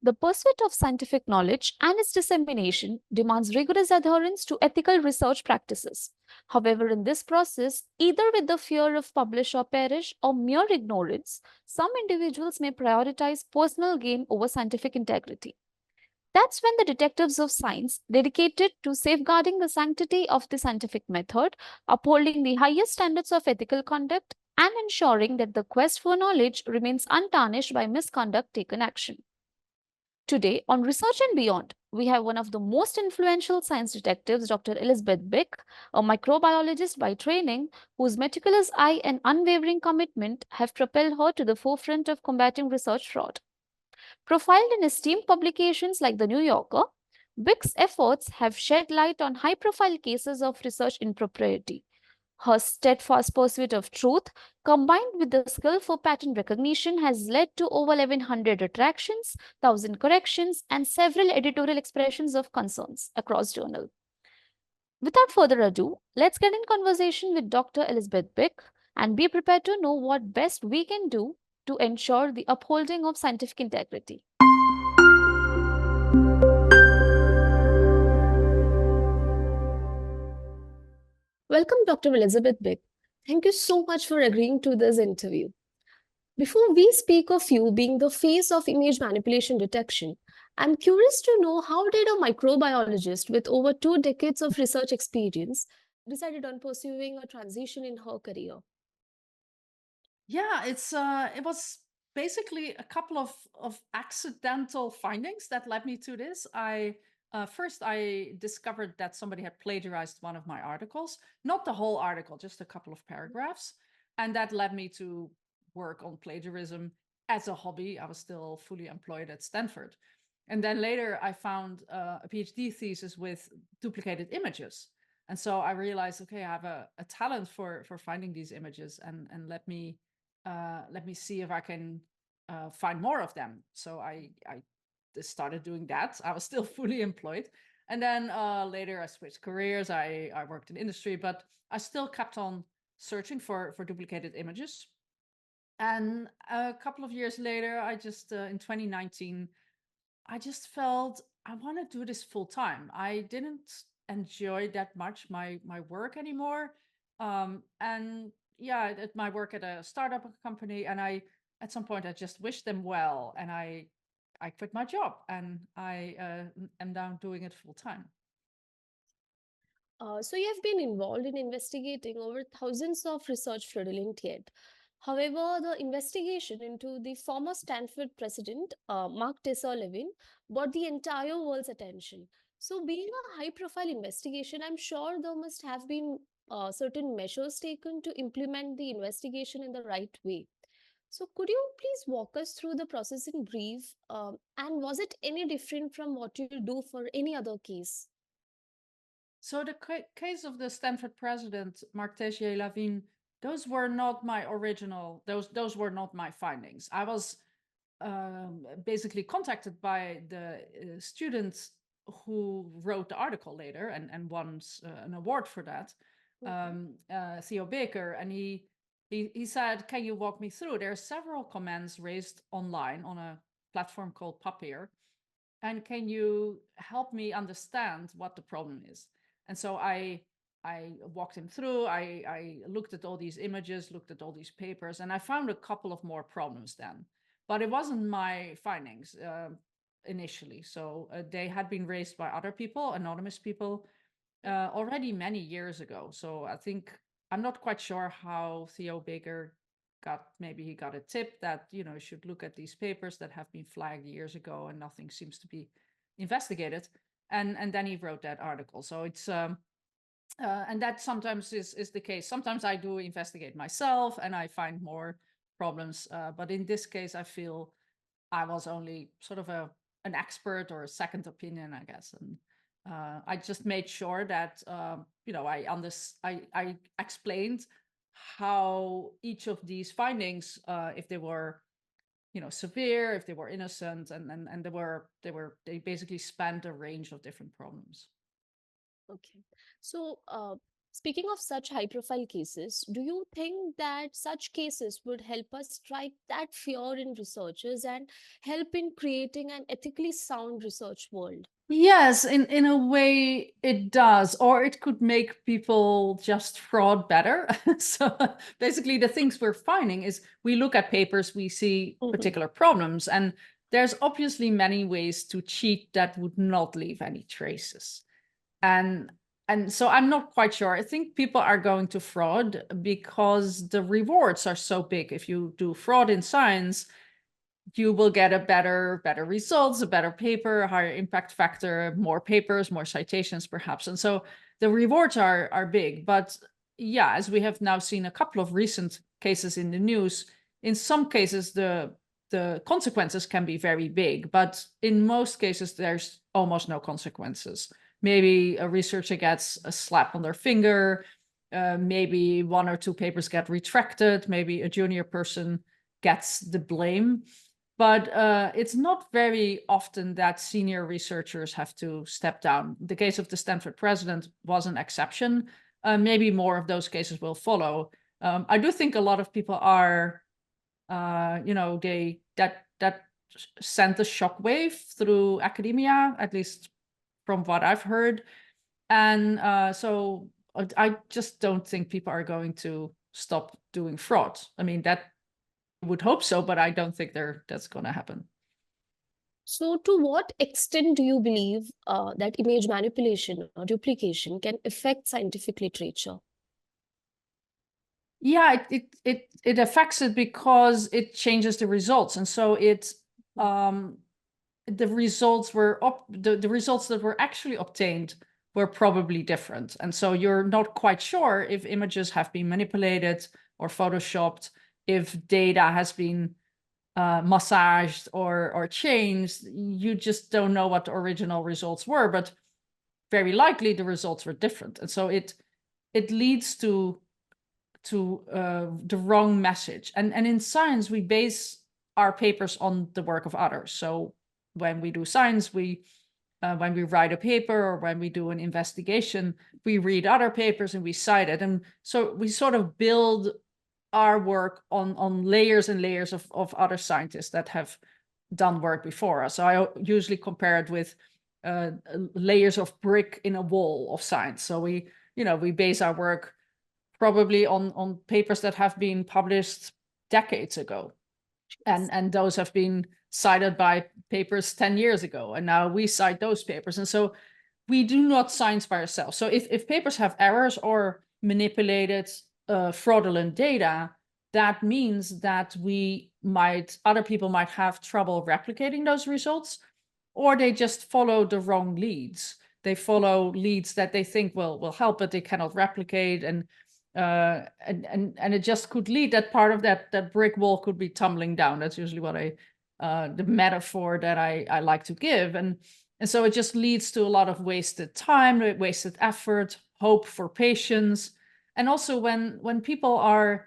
The pursuit of scientific knowledge and its dissemination demands rigorous adherence to ethical research practices. However, in this process, either with the fear of publish or perish or mere ignorance, some individuals may prioritize personal gain over scientific integrity. That's when the detectives of science, dedicated to safeguarding the sanctity of the scientific method, upholding the highest standards of ethical conduct, and ensuring that the quest for knowledge remains untarnished by misconduct, taken action. Today, on Research and Beyond, we have one of the most influential science detectives, Dr. Elisabeth Bik, a microbiologist by training, whose meticulous eye and unwavering commitment have propelled her to the forefront of combating research fraud. Profiled in esteemed publications like The New Yorker, Bik's efforts have shed light on high profile cases of research impropriety. Her steadfast pursuit of truth, combined with the skill for pattern recognition, has led to over 1100 retractions, 1000 corrections, and several editorial expressions of concerns across journals. Without further ado, let's get in conversation with Dr. Elisabeth Bik and be prepared to know what best we can do to ensure the upholding of scientific integrity. Welcome, Dr. Elisabeth Bik. Thank you so much for agreeing to this interview. Before we speak of you being the face of image manipulation detection, I'm curious to know, how did a microbiologist with over 2 decades of research experience decided on pursuing a transition in her career? Yeah, it was basically a couple of accidental findings that led me to this. I First I discovered that somebody had plagiarized one of my articles, not the whole article, just a couple of paragraphs, and that led me to work on plagiarism as a hobby. I was still fully employed at Stanford, and then later I found a PhD thesis with duplicated images. And so I realized, okay, I have a talent for finding these images, and let me see if I can find more of them. So I just started doing that. I was still fully employed, and then later I switched careers. I worked in industry, but I still kept on searching for duplicated images. And a couple of years later, I just in 2019, I just felt I want to do this full time. I didn't enjoy that much my work anymore. And yeah, at my work at a startup company, and I at some point I just wished them well, and I quit my job, and I am now doing it full time. So you have been involved in investigating over thousands of research fraudulent yet. However, the investigation into the former Stanford president, Mark Tissot Levin, brought the entire world's attention. So, being a high-profile investigation, I'm sure there must have been certain measures taken to implement the investigation in the right way. So, could you please walk us through the process in brief? And was it any different from what you do for any other case? So the case of the Stanford president, Mark Tessier Lavigne, those were not my original. Those were not my findings. I was basically contacted by the students who wrote the article later and won an award for that, Mhm. Theo Baker, and he said, "Can you walk me through? There are several comments raised online on a platform called Papier, and can you help me understand what the problem is?" And so I walked him through. I looked at all these images, looked at all these papers, and I found a couple of more problems then. But it wasn't my findings initially. So they had been raised by other people, anonymous people, already many years ago. So I think I'm not quite sure how Theo Baker got. Maybe he got a tip that you should look at these papers that have been flagged years ago and nothing seems to be investigated. And then he wrote that article. So it's and that sometimes is the case. Sometimes I do investigate myself and I find more problems. But in this case, I feel I was only sort of an expert or a second opinion, I guess. And I just made sure that I explained how each of these findings, if they were severe, if they were innocent, and they basically spanned a range of different problems. Okay. So, Speaking of such high-profile cases, do you think that such cases would help us strike that fear in researchers and help in creating an ethically sound research world? Yes, in a way it does, or it could make people just fraud better. So basically the things we're finding is we look at papers, we see particular problems, and there's obviously many ways to cheat that would not leave any traces. And so I'm not quite sure. I think people are going to fraud because the rewards are so big. If you do fraud in science, you will get a better results, a better paper, a higher impact factor, more papers, more citations, perhaps. And so the rewards are big. But yeah, as we have now seen a couple of recent cases in the news, in some cases the consequences can be very big, but in most cases there's almost no consequences. Maybe a researcher gets a slap on their finger, maybe one or two papers get retracted, maybe a junior person gets the blame. But it's not very often that senior researchers have to step down. The case of the Stanford president was an exception. Maybe more of those cases will follow. I do think a lot of people are, that sent a shockwave through academia, at least from what I've heard. And so I just don't think people are going to stop doing fraud. I mean, that would hope so, but I don't think that's going to happen. So, to what extent do you believe that image manipulation or duplication can affect scientific literature? Yeah, it affects it because it changes the results, and so the results the results that were actually obtained were probably different, and so you're not quite sure if images have been manipulated or photoshopped, if data has been massaged or changed. You just don't know what the original results were, but very likely the results were different, and so it leads to the wrong message. And in science, we base our papers on the work of others. So when we do science, when we write a paper or when we do an investigation, we read other papers and we cite it. And so we sort of build our work on layers and layers of other scientists that have done work before us. So I usually compare it with layers of brick in a wall of science. So we base our work probably on papers that have been published decades ago. And those have been cited by papers 10 years ago. And now we cite those papers. And so we do not science by ourselves. So if papers have errors or manipulated fraudulent data, that means that other people might have trouble replicating those results, or they just follow the wrong leads. They follow leads that they think will help, but they cannot replicate. And it just could lead that part of that brick wall could be tumbling down. That's usually what the metaphor that I like to give. And so it just leads to a lot of wasted time, wasted effort, hope for patients. And also when people are,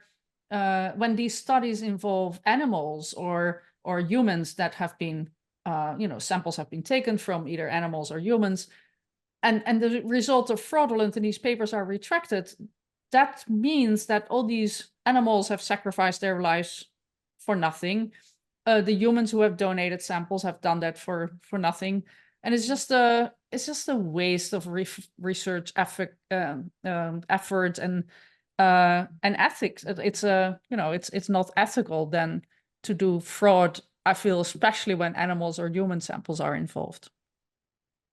when these studies involve animals or humans that have been, samples have been taken from either animals or humans, and the result of fraudulent and these papers are retracted, that means that all these animals have sacrificed their lives for nothing. The humans who have donated samples have done that for nothing, and it's just a waste of research effort and ethics. It's not ethical then to do fraud. I feel, especially when animals or human samples are involved.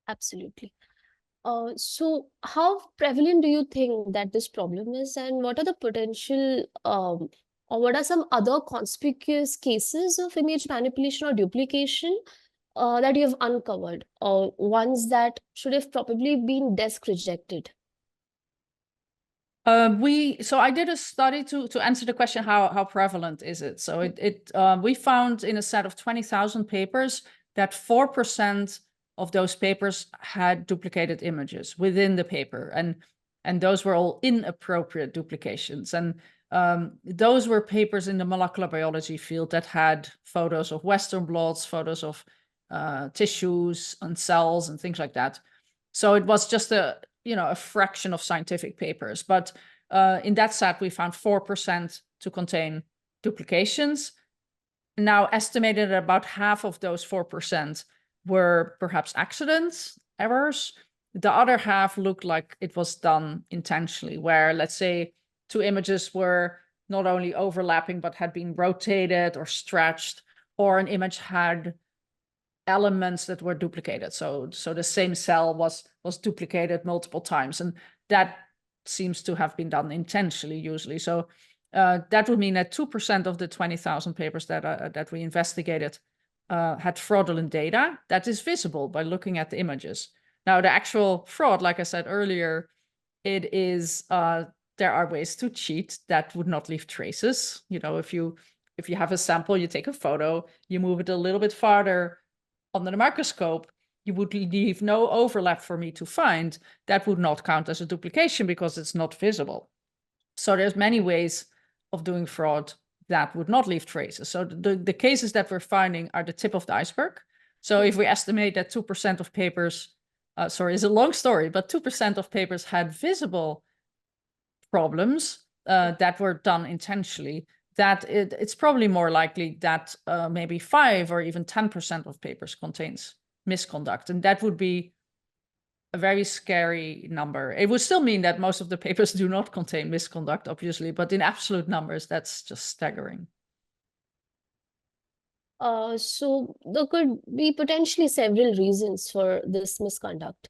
Absolutely. So how prevalent do you think that this problem is, and what are the potential or what are some other conspicuous cases of image manipulation or duplication that you have uncovered, or ones that should have probably been desk rejected? So I did a study to answer the question, how prevalent is it? So we found in a set of 20,000 papers that 4% of those papers had duplicated images within the paper, and those were all inappropriate duplications. And those were papers in the molecular biology field that had photos of Western blots, photos of tissues and cells and things like that. So it was just a fraction of scientific papers. But in that set, we found 4% to contain duplications. Now, estimated that about half of those 4% were perhaps accidents, errors. The other half looked like it was done intentionally, where, let's say, 2 images were not only overlapping, but had been rotated or stretched, or an image had elements that were duplicated. So the same cell was duplicated multiple times, and that seems to have been done intentionally usually. So that would mean that 2% of the 20,000 papers that we investigated had fraudulent data that is visible by looking at the images. Now, the actual fraud, like I said earlier, it is there are ways to cheat that would not leave traces. If you have a sample, you take a photo, you move it a little bit farther under the microscope, you would leave no overlap for me to find. That would not count as a duplication because it's not visible. So there's many ways of doing fraud that would not leave traces. So the cases that we're finding are the tip of the iceberg. So if we estimate that 2% of papers, it's a long story, but 2% of papers had visible problems that were done intentionally, that it's probably more likely that maybe 5 or even 10% of papers contains misconduct. And that would be a very scary number. It would still mean that most of the papers do not contain misconduct, obviously, but in absolute numbers, that's just staggering. So there could be potentially several reasons for this misconduct.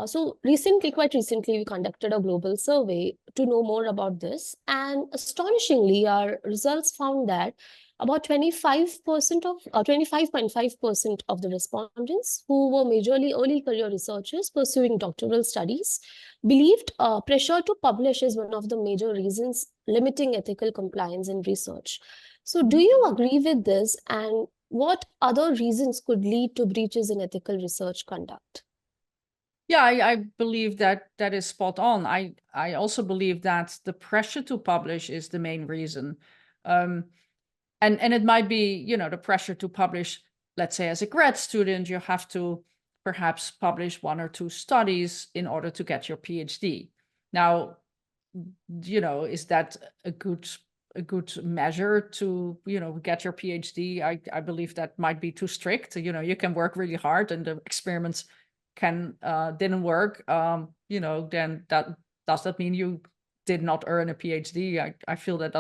So quite recently, we conducted a global survey to know more about this. And astonishingly, our results found that about 25.5% of the respondents who were majorly early career researchers pursuing doctoral studies believed pressure to publish is one of the major reasons limiting ethical compliance in research. So do you agree with this? And what other reasons could lead to breaches in ethical research conduct? Yeah, I believe that is spot on. I also believe that the pressure to publish is the main reason. And it might be, the pressure to publish, let's say as a grad student, you have to perhaps publish 1 or 2 studies in order to get your PhD. Now, is that a good measure to, get your PhD? I believe that might be too strict. You can work really hard and the experiments didn't work. Then does that mean you did not earn a PhD? I feel that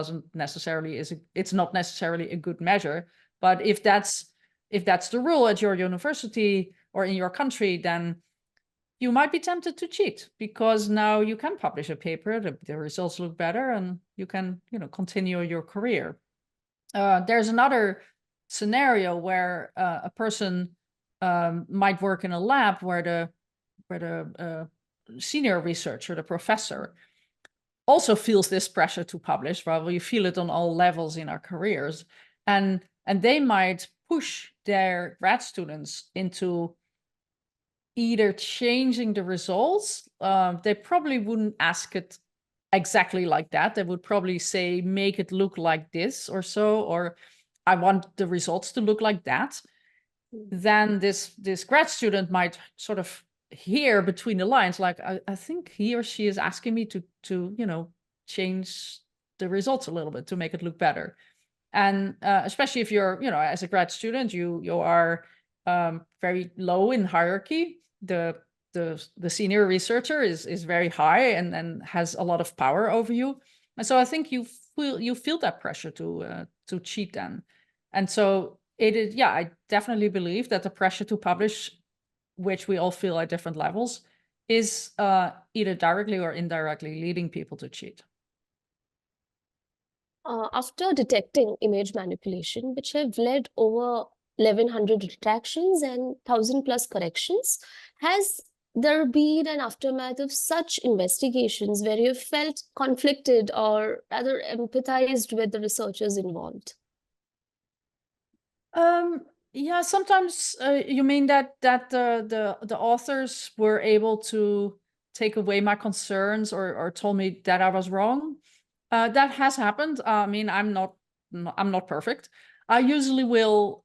it's not necessarily a good measure. But if that's the rule at your university or in your country, then you might be tempted to cheat, because now you can publish a paper, the results look better, and you can continue your career. There's another scenario where a person might work in a lab where the senior researcher, the professor, also feels this pressure to publish. Well, we feel it on all levels in our careers, and they might push their grad students into either changing the results. They probably wouldn't ask it exactly like that. They would probably say, make it look like this or so, or I want the results to look like that. Then this grad student might sort of hear between the lines, like, I think he or she is asking me to change the results a little bit to make it look better. And especially if you're, as a grad student, you are very low in hierarchy. The senior researcher is very high and has a lot of power over you. And so I think you feel that pressure to cheat then. And so I definitely believe that the pressure to publish, which we all feel at different levels, is either directly or indirectly leading people to cheat. After detecting image manipulation, which have led over 1,100 retractions and 1,000+ corrections, has there been an aftermath of such investigations where you felt conflicted or rather empathized with the researchers involved? Yeah, sometimes you mean that the authors were able to take away my concerns or told me that I was wrong. That has happened. I mean, I'm not perfect. I usually will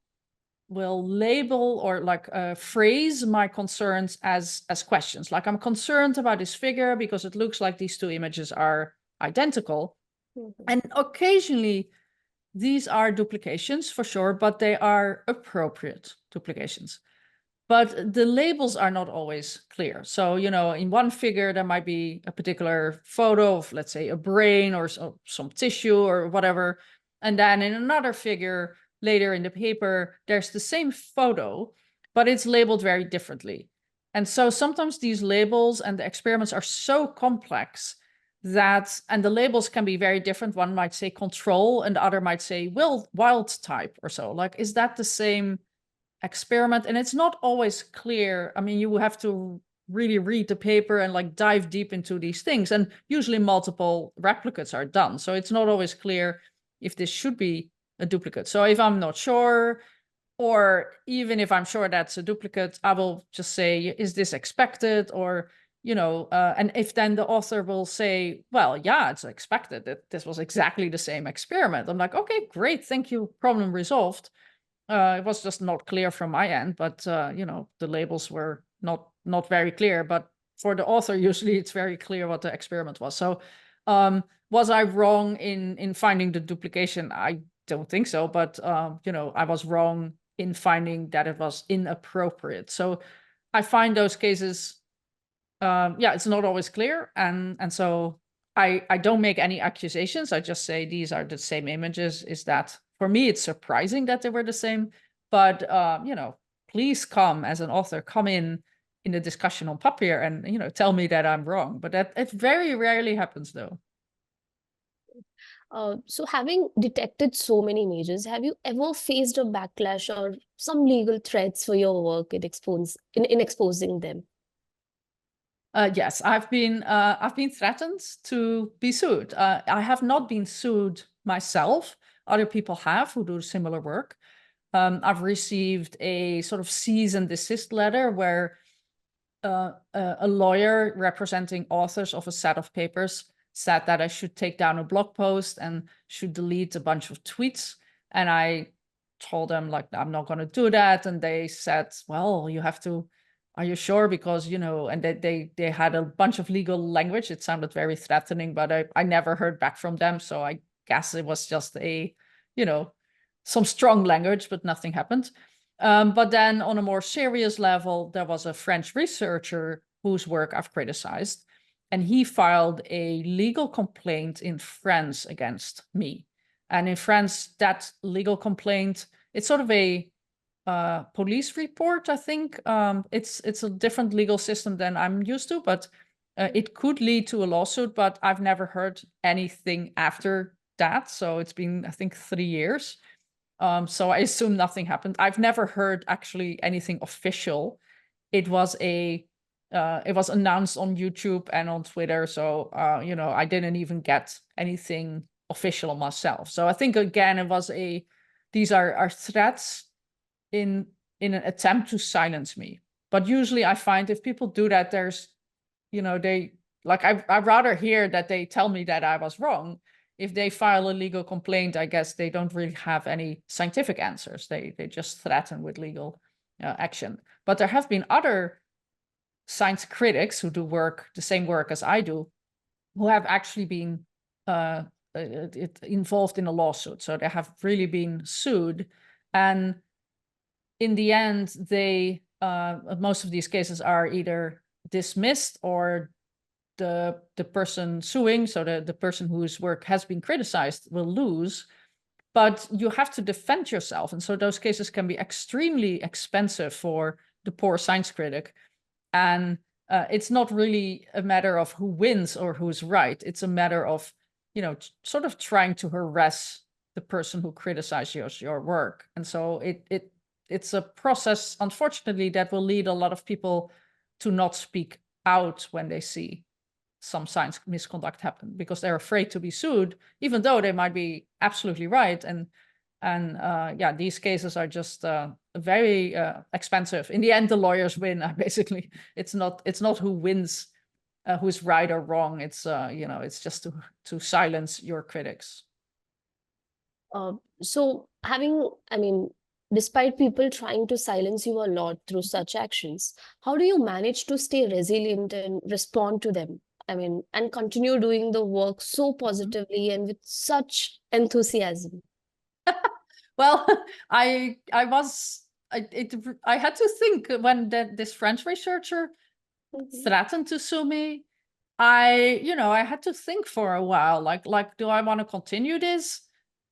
will label or like phrase my concerns as questions. Like, I'm concerned about this figure because it looks like these two images are identical. And occasionally these are duplications for sure, but they are appropriate duplications. But the labels are not always clear. So, you know, in one figure, there might be a particular photo of, let's say, a brain or some tissue or whatever. And then in another figure later in the paper, there's the same photo, but it's labeled very differently. And so sometimes these labels and the experiments are so complex and the labels can be very different. One might say control and the other might say wild type or so. Like, is that the same experiment? And it's not always clear. I mean, you have to really read the paper and like dive deep into these things. And usually multiple replicates are done. So it's not always clear if this should be a duplicate. So if I'm not sure, or even if I'm sure that's a duplicate, I will just say, is this expected? Or, you know, and if then the author will say, well, yeah, it's expected that this was exactly the same experiment. I'm like, okay, great, thank you, problem resolved. It was just not clear from my end, but, you know, the labels were not very clear. But for the author, usually it's very clear what the experiment was. So was I wrong in finding the duplication? I don't think so, but, you know, I was wrong in finding that it was inappropriate. So I find those cases, yeah, it's not always clear. And so I don't make any accusations. I just say these are the same images. Is that, for me, it's surprising that they were the same. But, you know, please come as an author, come in the discussion on Papier and, you know, tell me that I'm wrong. But that it very rarely happens, though. So having detected so many images, have you ever faced a backlash or some legal threats for your work in exposing them? Yes, I've been threatened to be sued. I have not been sued myself. Other people have who do similar work. I've received a sort of cease and desist letter where a lawyer representing authors of a set of papers said that I should take down a blog post and should delete a bunch of tweets. And I told them, like, I'm not going to do that. And they said, well, you have to, are you sure? Because, you know, and they had a bunch of legal language. It sounded very threatening, but I never heard back from them. So I guess it was just a, you know, some strong language, but nothing happened. But then on a more serious level, there was a French researcher whose work I've criticized, and he filed a legal complaint in France against me. And in France, that legal complaint, it's sort of a police report, I think. It's a different legal system than I'm used to, but it could lead to a lawsuit, but I've never heard anything after that. So it's been, I think, 3 years. So I assume nothing happened. I've never heard actually anything official. It was announced on YouTube and on Twitter. So, you know, I didn't even get anything official myself. So I think, again, it was these are threats in an attempt to silence me. But usually I find if people do that, there's, you know, I'd rather hear that they tell me that I was wrong. If they file a legal complaint, I guess they don't really have any scientific answers. They just threaten with legal action. But there have been other science critics who do the same work as I do, who have actually been involved in a lawsuit. So they have really been sued. And in the end, most of these cases are either dismissed or the person suing, so the person whose work has been criticized, will lose. But you have to defend yourself. And so those cases can be extremely expensive for the poor science critic. And it's not really a matter of who wins or who's right. It's a matter of, you know, sort of trying to harass the person who criticizes your work. And so it's a process, unfortunately, that will lead a lot of people to not speak out when they see some science misconduct happen, because they're afraid to be sued, even though they might be absolutely right. And yeah, these cases are just very expensive. In the end, the lawyers win. Basically, it's not who wins, who's right or wrong. It's you know, it's just to silence your critics. So having, I mean, despite people trying to silence you a lot through such actions, how do you manage to stay resilient and respond to them? I mean, and continue doing the work so positively and with such enthusiasm. Well, I had to think when this French researcher threatened to sue me. I had to think for a while, like, do I want to continue this?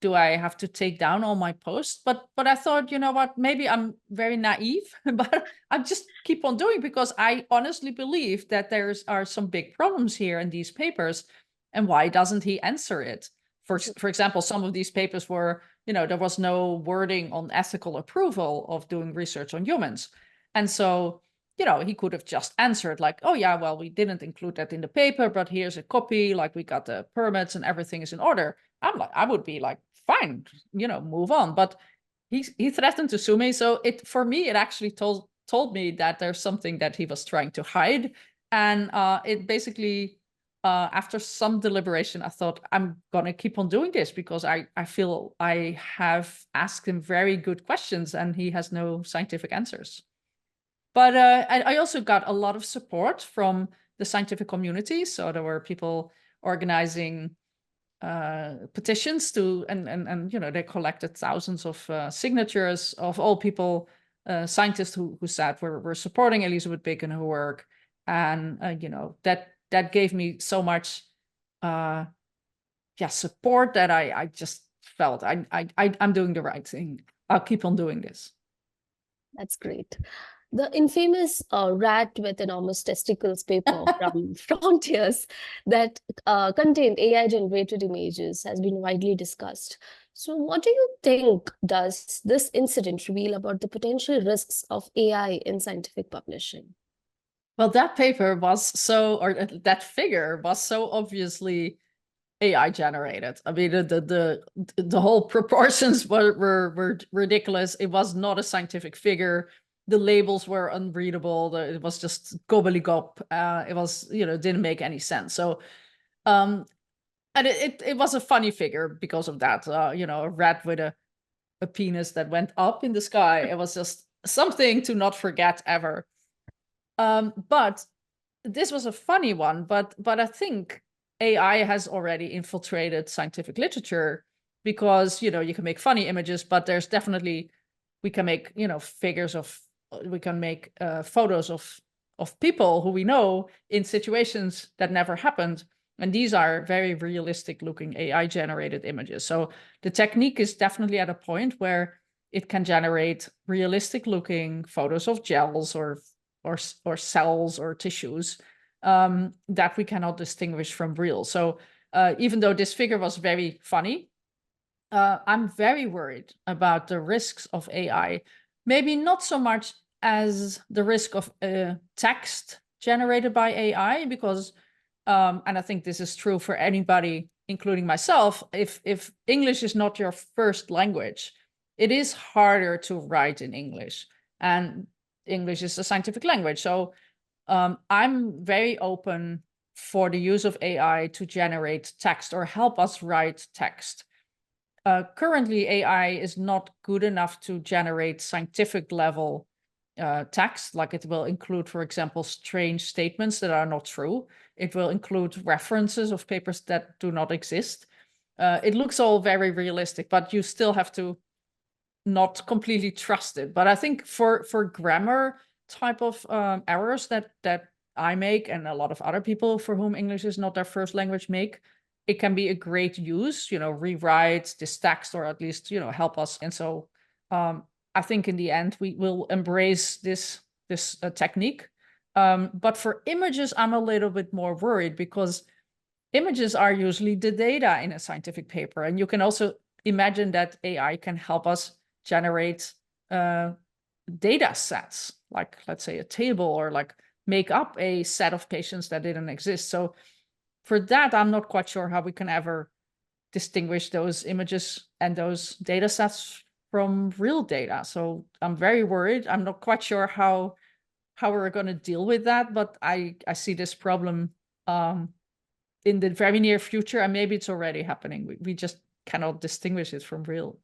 Do I have to take down all my posts? But I thought, you know what, maybe I'm very naive, but I just keep on doing, because I honestly believe that are some big problems here in these papers. And why doesn't he answer it? For example, some of these papers were, there was no wording on ethical approval of doing research on humans. And so, he could have just answered like, oh yeah, well, we didn't include that in the paper, but here's a copy, like we got the permits and everything is in order. I would be like, fine, move on. But he threatened to sue me. So for me, it actually told me that there's something that he was trying to hide. And it basically, after some deliberation, I thought, I'm gonna keep on doing this, because I feel I have asked him very good questions and he has no scientific answers. But I also got a lot of support from the scientific community. So there were people organizing petitions and they collected thousands of signatures of all people, scientists who said we're supporting Elisabeth Bik in her work. And that gave me so much support that I just felt I'm doing the right thing. I'll keep on doing this. That's great. The infamous rat with enormous testicles paper from Frontiers that contained AI-generated images has been widely discussed. So what do you think does this incident reveal about the potential risks of AI in scientific publishing? Well, that paper was that figure was so obviously AI generated. I mean, the whole proportions were ridiculous. It was not a scientific figure. The labels were unreadable. It was just gobbledygook. It was, didn't make any sense. So, and it was a funny figure because of that. A rat with a penis that went up in the sky. It was just something to not forget ever. But this was a funny one. But I think AI has already infiltrated scientific literature, because, you can make funny images, but there's definitely, we can make, we can make photos of people who we know in situations that never happened. And these are very realistic looking AI generated images. So the technique is definitely at a point where it can generate realistic looking photos of gels or cells or tissues that we cannot distinguish from real. So even though this figure was very funny, I'm very worried about the risks of AI. Maybe not so much as the risk of text generated by AI, because, and I think this is true for anybody, including myself, if English is not your first language, it is harder to write in English. And English is a scientific language. So I'm very open for the use of AI to generate text or help us write text. Currently, AI is not good enough to generate scientific level text. Like, it will include, for example, strange statements that are not true. It will include references of papers that do not exist. It looks all very realistic, but you still have to not completely trust it. But I think for grammar type of errors that I make, and a lot of other people for whom English is not their first language make, it can be a great use, rewrite this text, or at least, help us. And so I think in the end, we will embrace this technique. But for images, I'm a little bit more worried, because images are usually the data in a scientific paper. And you can also imagine that AI can help us generate data sets, like, let's say, a table, or like make up a set of patients that didn't exist. So for that, I'm not quite sure how we can ever distinguish those images and those data sets from real data. So I'm very worried. I'm not quite sure how we're going to deal with that, but I see this problem in the very near future, and maybe it's already happening. We just cannot distinguish it from real.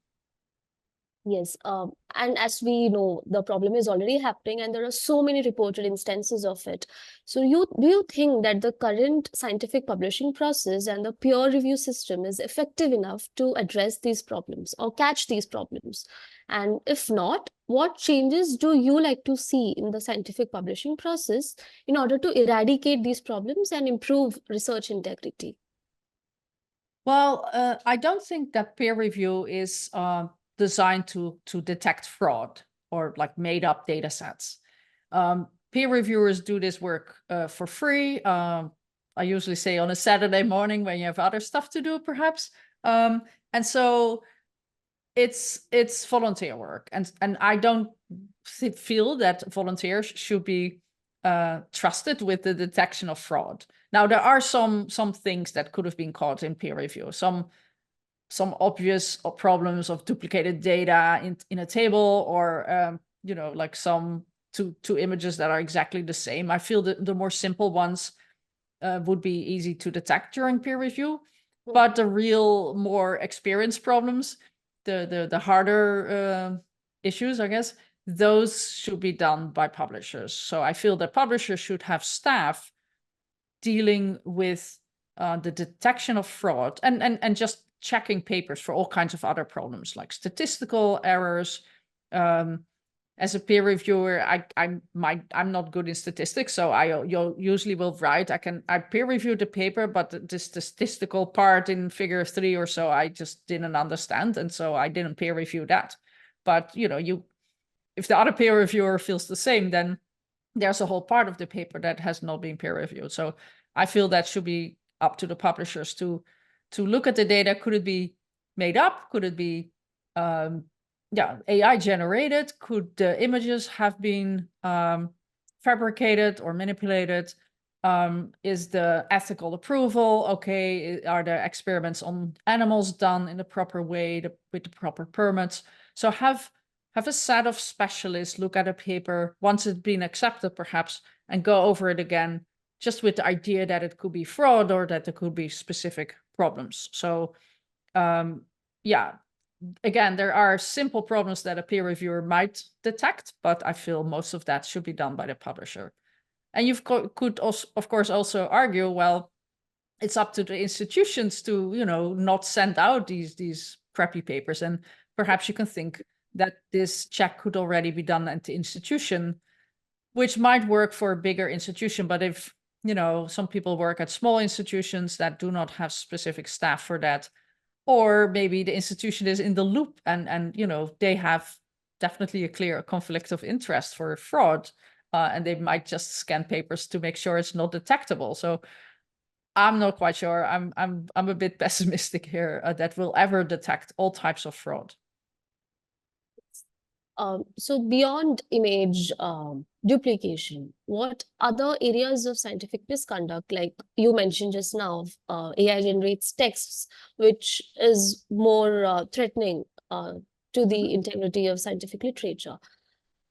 Yes, and as we know, the problem is already happening, and there are so many reported instances of it. So, do you think that the current scientific publishing process and the peer review system is effective enough to address these problems or catch these problems? And if not, what changes do you like to see in the scientific publishing process in order to eradicate these problems and improve research integrity? Well, I don't think that peer review is designed to detect fraud or like made up data sets. Peer reviewers do this work for free. I usually say on a Saturday morning when you have other stuff to do, perhaps. And so it's volunteer work, and I don't feel that volunteers should be trusted with the detection of fraud. Now, there are some things that could have been caught in peer review, some obvious problems of duplicated data in a table, or like some two images that are exactly the same. I feel that the more simple ones would be easy to detect during peer review, but the real more experienced problems, the harder issues, I guess, those should be done by publishers. So I feel that publishers should have staff dealing with the detection of fraud and just checking papers for all kinds of other problems like statistical errors. As a peer reviewer, I'm not good in statistics, so I usually will write. I peer reviewed the paper, but the statistical part in figure 3 or so, I just didn't understand, and so I didn't peer review that. But if the other peer reviewer feels the same, then there's a whole part of the paper that has not been peer reviewed. So I feel that should be up to the publishers to look at the data. Could it be made up? Could it be AI generated? Could the images have been fabricated or manipulated? Is the ethical approval okay? Are the experiments on animals done in the proper way, with the proper permits? So have a set of specialists look at a paper once it's been accepted, perhaps, and go over it again, just with the idea that it could be fraud or that there could be specific problems. So again, there are simple problems that a peer reviewer might detect, but I feel most of that should be done by the publisher. And you could also, of course, also argue, well, it's up to the institutions to, not send out these crappy papers. And perhaps you can think that this check could already be done at the institution, which might work for a bigger institution. But if, some people work at small institutions that do not have specific staff for that, or maybe the institution is in the loop and they have definitely a clear conflict of interest for fraud, and they might just scan papers to make sure it's not detectable. So I'm not quite sure. I'm a bit pessimistic here that we'll ever detect all types of fraud. So beyond image duplication, what other areas of scientific misconduct, like you mentioned just now, AI generates texts, which is more threatening to the integrity of scientific literature.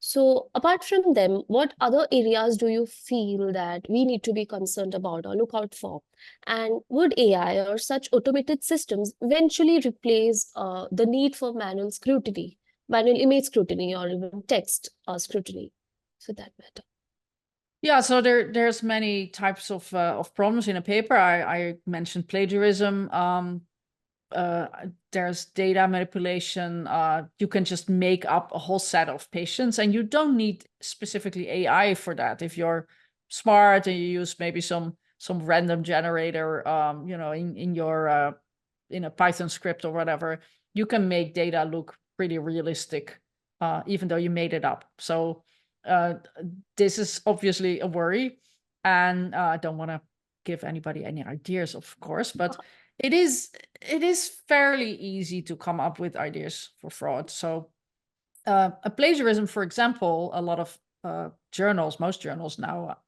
So apart from them, what other areas do you feel that we need to be concerned about or look out for? And would AI or such automated systems eventually replace the need for manual image scrutiny, or even text scrutiny, for that matter? Yeah, so there's many types of problems in a paper. I mentioned plagiarism. There's data manipulation. You can just make up a whole set of patients, and you don't need specifically AI for that. If you're smart and you use maybe some random generator, in your in a Python script or whatever, you can make data look pretty realistic, even though you made it up. So this is obviously a worry, and I don't want to give anybody any ideas, of course, but it is fairly easy to come up with ideas for fraud. So a plagiarism, for example, a lot of most journals now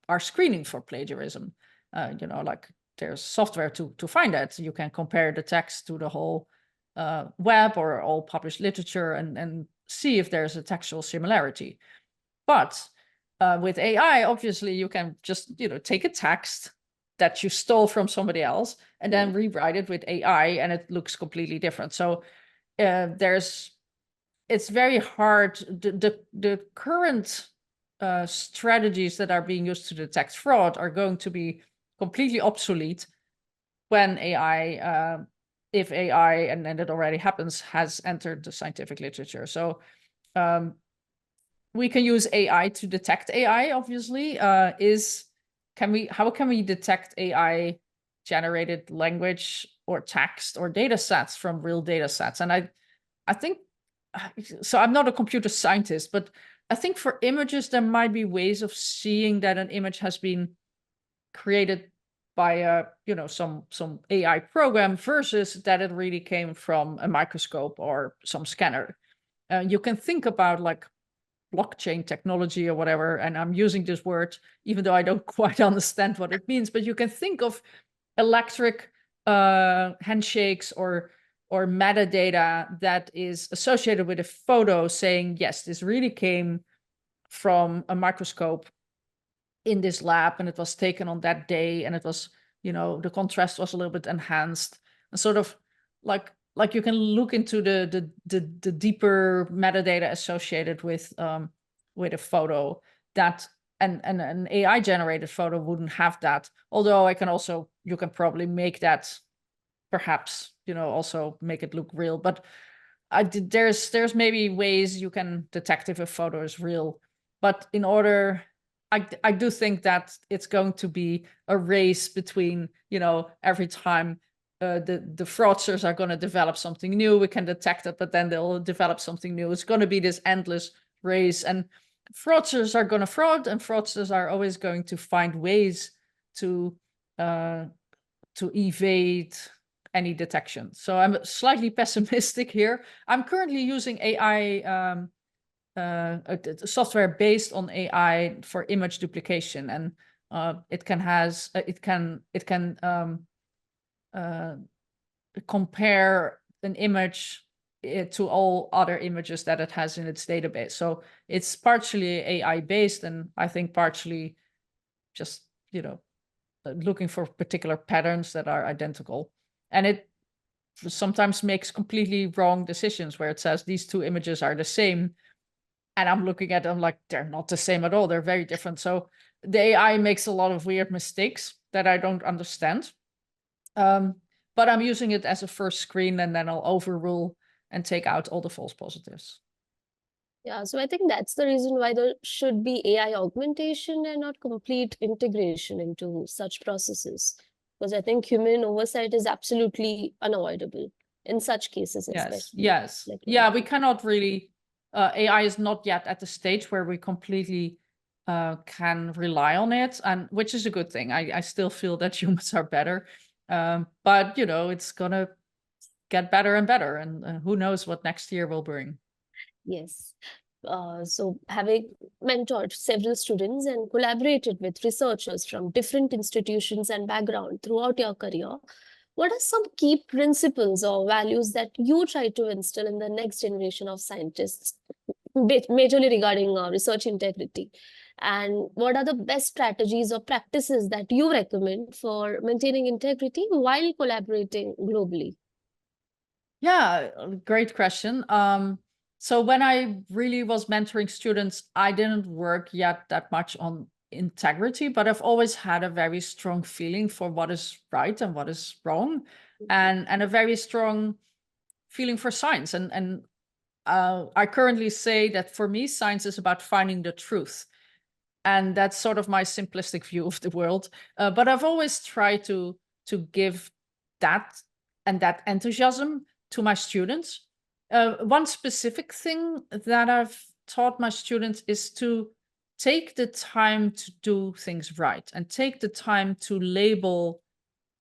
are screening for plagiarism. Like there's software to find that. You can compare the text to the whole web or all published literature and see if there's a textual similarity. But with AI, obviously, you can just take a text that you stole from somebody else and then rewrite it with AI, and it looks completely different. So there's it's very hard. The current strategies that are being used to detect fraud are going to be completely obsolete when AI, if AI, and it already happens, has entered the scientific literature. So we can use AI to detect AI, obviously. How can we detect AI generated language or text or data sets from real data sets? And I think, so I'm not a computer scientist, but I think for images, there might be ways of seeing that an image has been created by some AI program versus that it really came from a microscope or some scanner. You can think about like blockchain technology or whatever, and I'm using this word even though I don't quite understand what it means, but you can think of electric handshakes or metadata that is associated with a photo saying, yes, this really came from a microscope in this lab and it was taken on that day, and it was, the contrast was a little bit enhanced, and sort of like you can look into the deeper metadata associated with a photo that an AI generated photo wouldn't have that. Although you can probably make that, perhaps, also make it look real. But there's maybe ways you can detect if a photo is real. But I do think that it's going to be a race between, every time the fraudsters are going to develop something new, we can detect it, but then they'll develop something new. It's going to be this endless race, and fraudsters are going to fraud, and fraudsters are always going to find ways to evade any detection. So I'm slightly pessimistic here. I'm currently using AI, a software based on AI for image duplication, and it can compare an image to all other images that it has in its database. So it's partially AI based, and I think partially just looking for particular patterns that are identical. And it sometimes makes completely wrong decisions where it says these two images are the same, and I'm looking at them like they're not the same at all, they're very different. So the AI makes a lot of weird mistakes that I don't understand. But I'm using it as a first screen, and then I'll overrule and take out all the false positives. Yeah, so I think that's the reason why there should be AI augmentation and not complete integration into such processes. Because I think human oversight is absolutely unavoidable in such cases, especially. Yes. Yeah, we cannot really, AI is not yet at the stage where we completely can rely on it, and which is a good thing. I still feel that humans are better. But, it's going to get better and better, and who knows what next year will bring. Yes. So having mentored several students and collaborated with researchers from different institutions and background throughout your career, what are some key principles or values that you try to instill in the next generation of scientists, majorly regarding research integrity? And what are the best strategies or practices that you recommend for maintaining integrity while collaborating globally? Yeah, great question. So when I really was mentoring students, I didn't work yet that much on integrity, but I've always had a very strong feeling for what is right and what is wrong, and a very strong feeling for science. And I currently say that for me, science is about finding the truth. And that's sort of my simplistic view of the world. But I've always tried to give that enthusiasm to my students. One specific thing that I've taught my students is to take the time to do things right, and take the time to label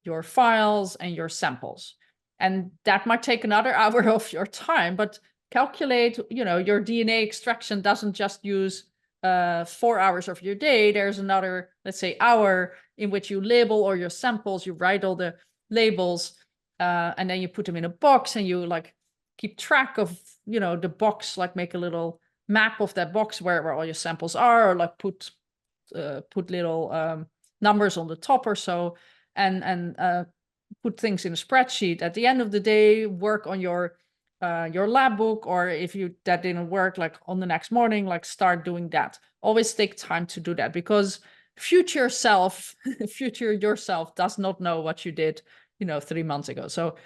your files and your samples. And that might take another hour of your time, but calculate, your DNA extraction doesn't just use 4 hours of your day. There's another, let's say, hour in which you label all your samples, you write all the labels, and then you put them in a box, and you keep track of, the box, make a little map of that box where all your samples are, or put little numbers on the top or so, and put things in a spreadsheet. At the end of the day, work on your your lab book, or if that didn't work, like on the next morning, like start doing that. Always take time to do that, because future yourself does not know what you did, 3 months ago. So,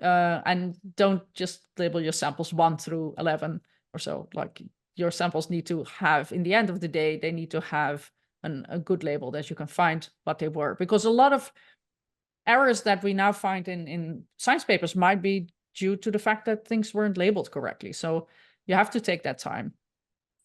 and don't just label your samples 1 through 11 or so. Like, your samples need to have, in the end of the day, they need to have a good label that you can find what they were, because a lot of errors that we now find in science papers might be due to the fact that things weren't labeled correctly. So you have to take that time.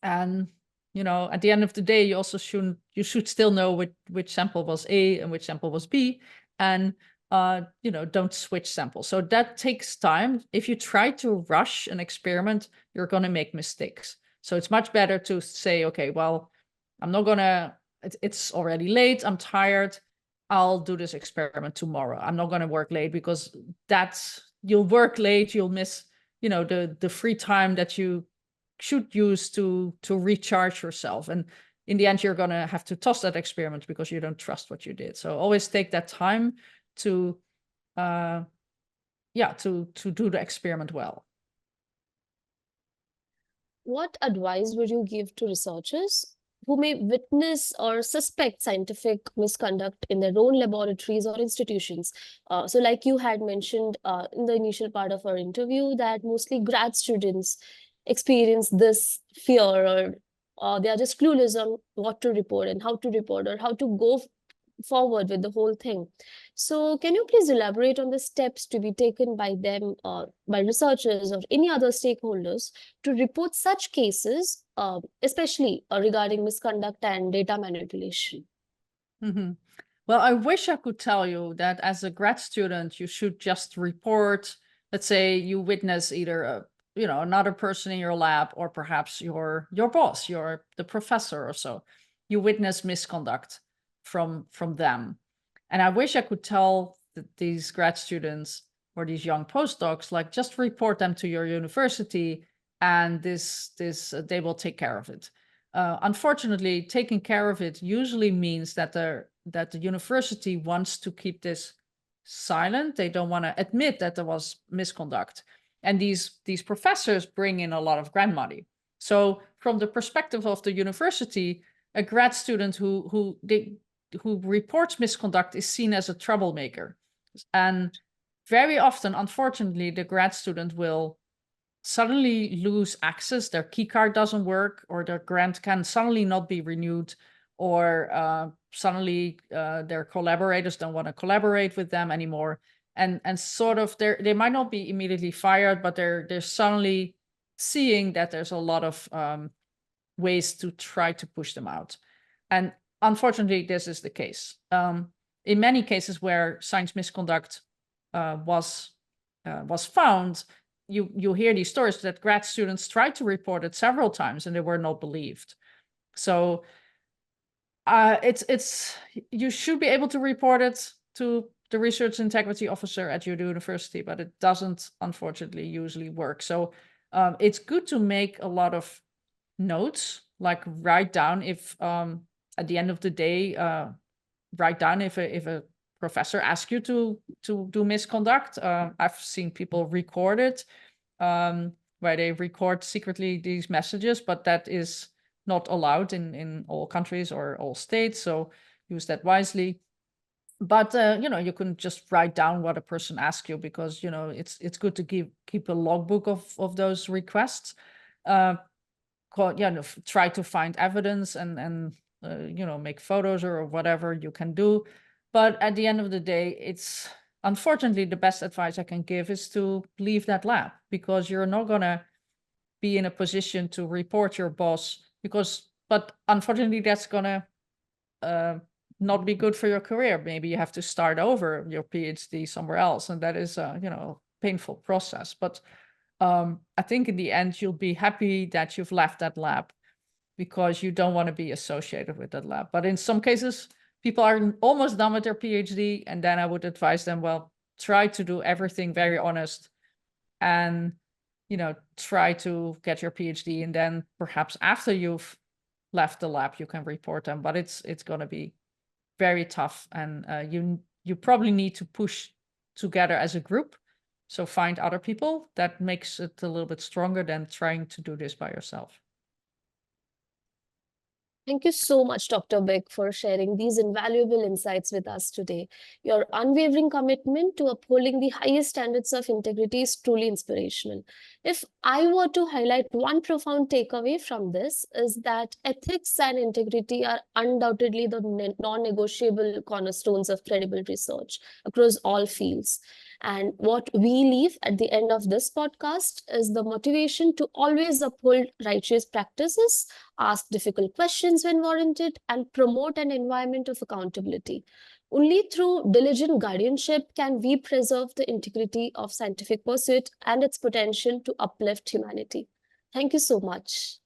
And, at the end of the day, you should still know which sample was A and which sample was B, and, don't switch samples. So that takes time. If you try to rush an experiment, you're going to make mistakes. So it's much better to say, okay, well, I'm not going to, it's already late, I'm tired, I'll do this experiment tomorrow. I'm not going to work late, because you'll work late, you'll miss, the free time that you should use to recharge yourself. And in the end, you're going to have to toss that experiment because you don't trust what you did. So always take that time to do the experiment well. What advice would you give to researchers who may witness or suspect scientific misconduct in their own laboratories or institutions? So like you had mentioned in the initial part of our interview, that mostly grad students experience this fear, or they are just clueless on what to report and how to report, or how to go forward with the whole thing. So can you please elaborate on the steps to be taken by them, by researchers or any other stakeholders, to report such cases, especially regarding misconduct and data manipulation? Mm-hmm. Well, I wish I could tell you that as a grad student, you should just report. Let's say you witness either another person in your lab, or perhaps your boss, the professor or so. You witness misconduct from them. And I wish I could tell these grad students or these young postdocs, like, just report them to your university, and they will take care of it. Unfortunately, taking care of it usually means that the university wants to keep this silent. They don't want to admit that there was misconduct. And these professors bring in a lot of grant money. So from the perspective of the university, a grad student who reports misconduct is seen as a troublemaker. And very often, unfortunately, the grad student will suddenly lose access. Their key card doesn't work, or their grant can suddenly not be renewed, or suddenly their collaborators don't want to collaborate with them anymore. And sort of they might not be immediately fired, but they're suddenly seeing that there's a lot of ways to try to push them out. And unfortunately, this is the case. In many cases where science misconduct was found, you hear these stories that grad students tried to report it several times and they were not believed. So you should be able to report it to the research integrity officer at your university, but it doesn't, unfortunately, usually work. So it's good to make a lot of notes, like write down if at the end of the day, write down if a professor asks you to do misconduct. I've seen people record it, where they record secretly these messages, but that is not allowed in all countries or all states. So use that wisely. But you can just write down what a person asks you, because it's good to keep a logbook of those requests. Try to find evidence and make photos or whatever you can do. But at the end of the day, it's unfortunately the best advice I can give is to leave that lab, because you're not going to be in a position to report your boss, but unfortunately that's going to not be good for your career. Maybe you have to start over your PhD somewhere else, and that is a painful process. But I think in the end you'll be happy that you've left that lab, because you don't want to be associated with that lab. But in some cases, people are almost done with their PhD, and then I would advise them, well, try to do everything very honest, and try to get your PhD, and then perhaps after you've left the lab you can report them. But it's going to be very tough, and you probably need to push together as a group So find other people. That makes it a little bit stronger than trying to do this by yourself. Thank you so much, Dr. Bik, for sharing these invaluable insights with us today. Your unwavering commitment to upholding the highest standards of integrity is truly inspirational. If I were to highlight one profound takeaway from this, is that ethics and integrity are undoubtedly the non-negotiable cornerstones of credible research across all fields. And what we leave at the end of this podcast is the motivation to always uphold righteous practices, ask difficult questions when warranted, and promote an environment of accountability. Only through diligent guardianship can we preserve the integrity of scientific pursuit and its potential to uplift humanity. Thank you so much.